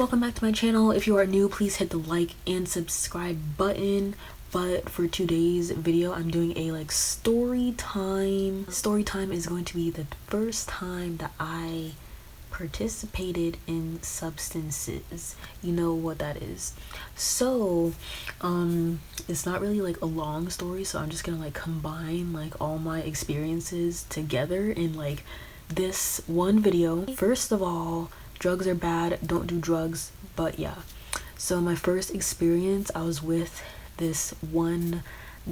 welcome back to my channel. If you are new, please hit the like and subscribe button. But for today's video, I'm doing a story time. Story time is going to be the first time that I participated in substances. You know what that is. So it's not really a long story, so I'm just gonna combine all my experiences together in this one video. First of all, drugs are bad, don't do drugs. But yeah, so my first experience, I was with this one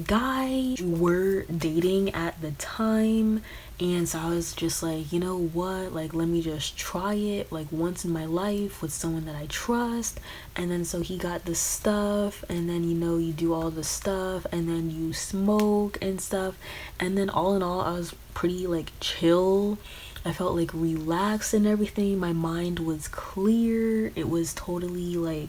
guy. We were dating at the time, and so I was just like, you know what, let me just try it once in my life with someone that I trust. And then so he got the stuff, and then you do all the stuff, and then you smoke and stuff, and then all in all I was pretty chill. I felt relaxed and everything. My mind was clear. It was totally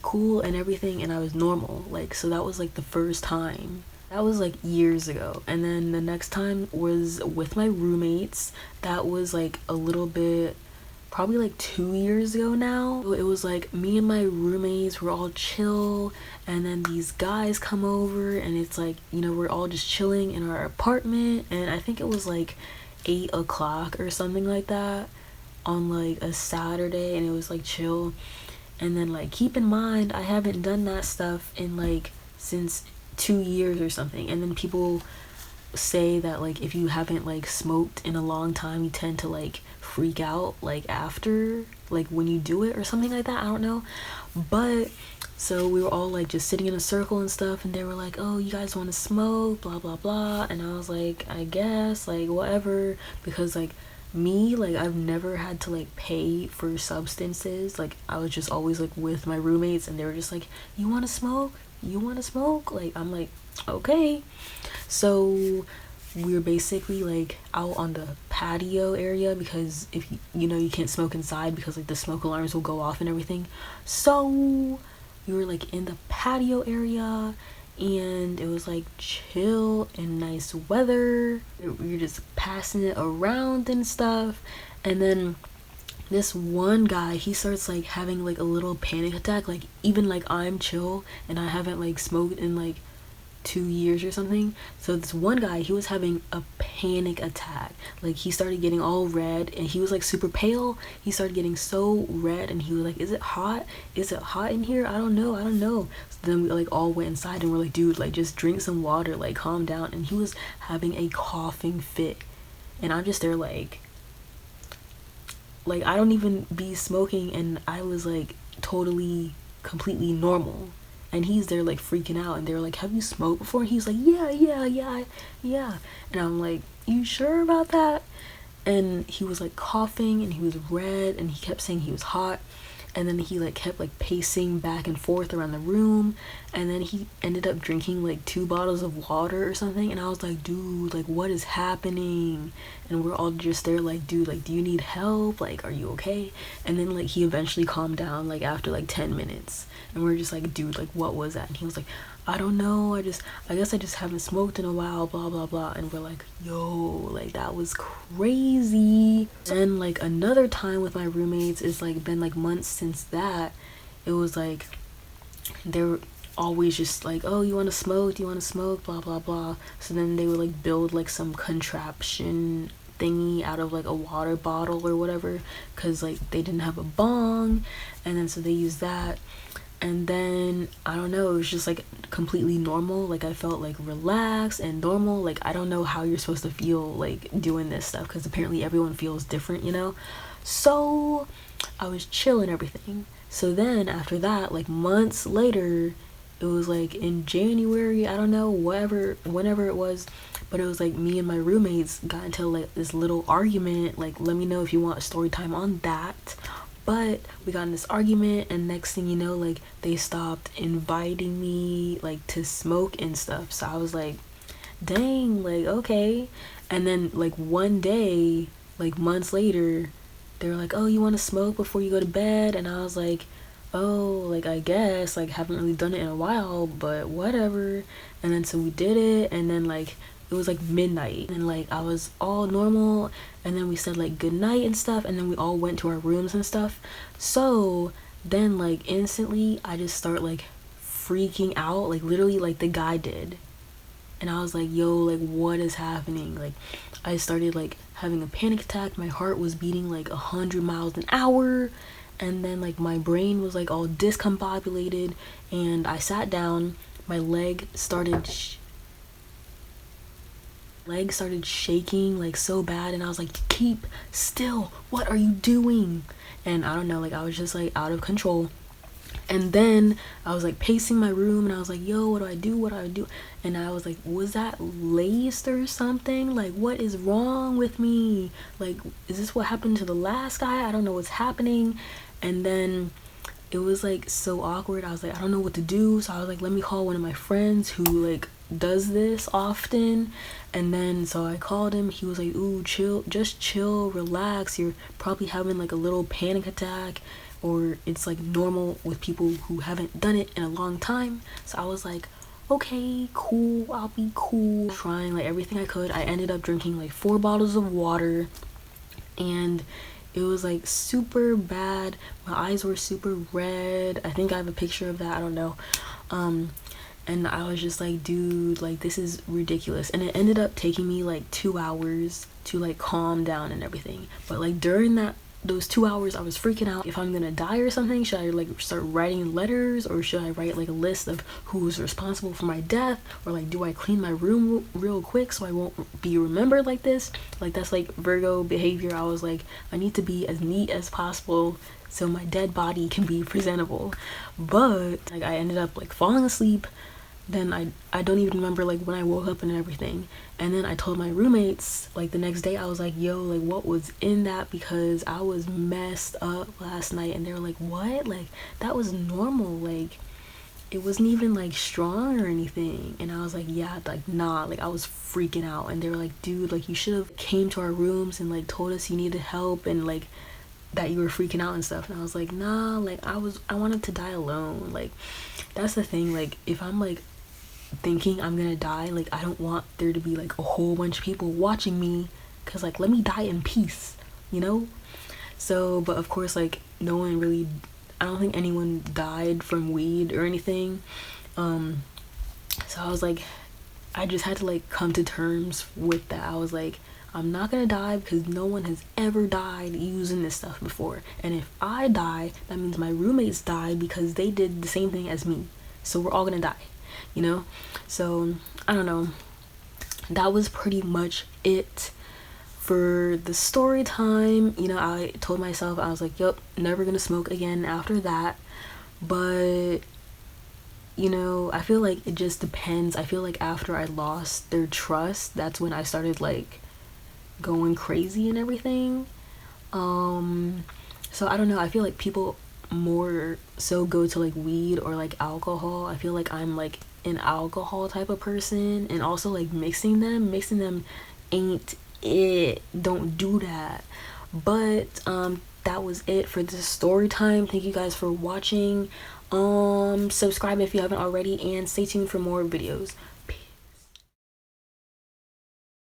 cool and everything, and I was normal. So that was the first time. That was years ago. And then the next time was with my roommates. That was a little bit, probably 2 years ago now. It was me and my roommates were all chill, and then these guys come over, and it's we're all just chilling in our apartment, and I think it was 8 o'clock or something like that on a Saturday, and it was chill. And then keep in mind, I haven't done that stuff in since 2 years or something. And then people say that if you haven't smoked in a long time, you tend to freak out after when you do it or something like that. I don't know. But so we were all just sitting in a circle and stuff, and they were like, oh, you guys want to smoke, blah blah blah. And I was like, I guess whatever, because me, I've never had to pay for substances. I was just always with my roommates, and they were just like, you want to smoke, I'm like, okay. So we were basically out on the patio area, because if you can't smoke inside because the smoke alarms will go off and everything. So we were in the patio area, and it was chill and nice weather. We were just passing it around and stuff. And then this one guy, he starts having a little panic attack, even I'm chill and I haven't smoked in 2 years or something. So this one guy, he was having a panic attack. He started getting all red, and he was super pale. He started getting so red, and he was is it hot in here? I don't know. So then we all went inside, and we're dude, just drink some water, calm down. And he was having a coughing fit, and I'm just there I don't even be smoking, and I was totally completely normal. And he's there freaking out, and they were have you smoked before? And he's yeah. And I'm like, you sure about that? And he was coughing, and he was red, and he kept saying he was hot. And then he kept pacing back and forth around the room, and then he ended up drinking 2 bottles of water or something. And I was like, dude, what is happening? And we're all just there dude, do you need help? Are you okay? And then he eventually calmed down after 10 minutes, and we're just dude, what was that? And he was like, I don't know, I guess I just haven't smoked in a while, blah blah blah. And we're yo, that was crazy. And another time with my roommates, it's been months since that. It was they're always just oh, you want to smoke, blah blah blah. So then they would build some contraption thingy out of a water bottle or whatever, because they didn't have a bong. And then so they used that. And then I don't know, it was just completely normal. I felt relaxed and normal. I don't know how you're supposed to feel doing this stuff, because apparently everyone feels different, So I was chill and everything. So then after that, months later, it was in January, I don't know, whenever it was, but it was me and my roommates got into this little argument. Let me know if you want a story time on that. But we got in this argument, and next thing you know, they stopped inviting me to smoke and stuff. So I was dang, okay. And then one day, months later, they were oh, you want to smoke before you go to bed? And I was oh, I guess, haven't really done it in a while, but whatever. And then so we did it, and then it was midnight, and I was all normal, and then we said good night and stuff, and then we all went to our rooms and stuff. So then like instantly I just start like freaking out, like literally like the guy did. And I was like, yo, like what is happening? Like I started like having a panic attack. My heart was beating like 100 miles an hour, and then like my brain was like all discombobulated, and I sat down. My leg started shaking like so bad, and I was like, keep still, what are you doing? And I don't know, like I was just like out of control. And then I was like pacing my room, and I was like, yo, what do I do? What do I do? And I was like, was that laced or something? Like, what is wrong with me? Like, is this what happened to the last guy? I don't know what's happening. And then it was like so awkward. I was like, I don't know what to do. So I was like, let me call one of my friends who like does this often. And then so I called him. He was like, ooh, chill, just chill, relax. You're probably having like a little panic attack, or it's like normal with people who haven't done it in a long time. So I was like, okay, cool, I'll be cool. Trying like everything I could. I ended up drinking like 4 bottles of water, and it was like super bad. My eyes were super red. I think I have a picture of that, I don't know. And I was just like, dude, like this is ridiculous. And it ended up taking me like 2 hours to like calm down and everything. But like during those 2 hours, I was freaking out. If I'm gonna die or something, should I like start writing letters, or should I write like a list of who's responsible for my death, or like do I clean my room real quick so I won't be remembered like this? Like that's like Virgo behavior. I was like, I need to be as neat as possible so my dead body can be presentable. But like I ended up like falling asleep. Then I don't even remember like when I woke up and everything. And then I told my roommates like the next day. I was like, yo, like what was in that? Because I was messed up last night. And they were like, what? Like that was normal, like it wasn't even like strong or anything. And I was like, yeah, like nah, like I was freaking out. And they were like, dude, like you should have came to our rooms and like told us you needed help, and like that you were freaking out and stuff. And I was like, nah, like I wanted to die alone. Like that's the thing, like if I'm like thinking I'm gonna die, like I don't want there to be like a whole bunch of people watching me, because like let me die in peace, you know? So but of course like no one really, I don't think anyone died from weed or anything. So I was like, I just had to like come to terms with that. I was like, I'm not gonna die because no one has ever died using this stuff before, and if I die, that means my roommates died because they did the same thing as me, so we're all gonna die, you know? So I don't know, that was pretty much it for the story time. You know, I told myself, I was like, yep, never gonna smoke again after that. But you know, I feel like it just depends. I feel like after I lost their trust, that's when I started like going crazy and everything. So I don't know, I feel like people more so go to like weed or like alcohol. I feel like I'm like an alcohol type of person, and also like mixing them ain't it. Don't do that. But that was it for this story time. Thank you guys for watching. Subscribe if you haven't already, and stay tuned for more videos.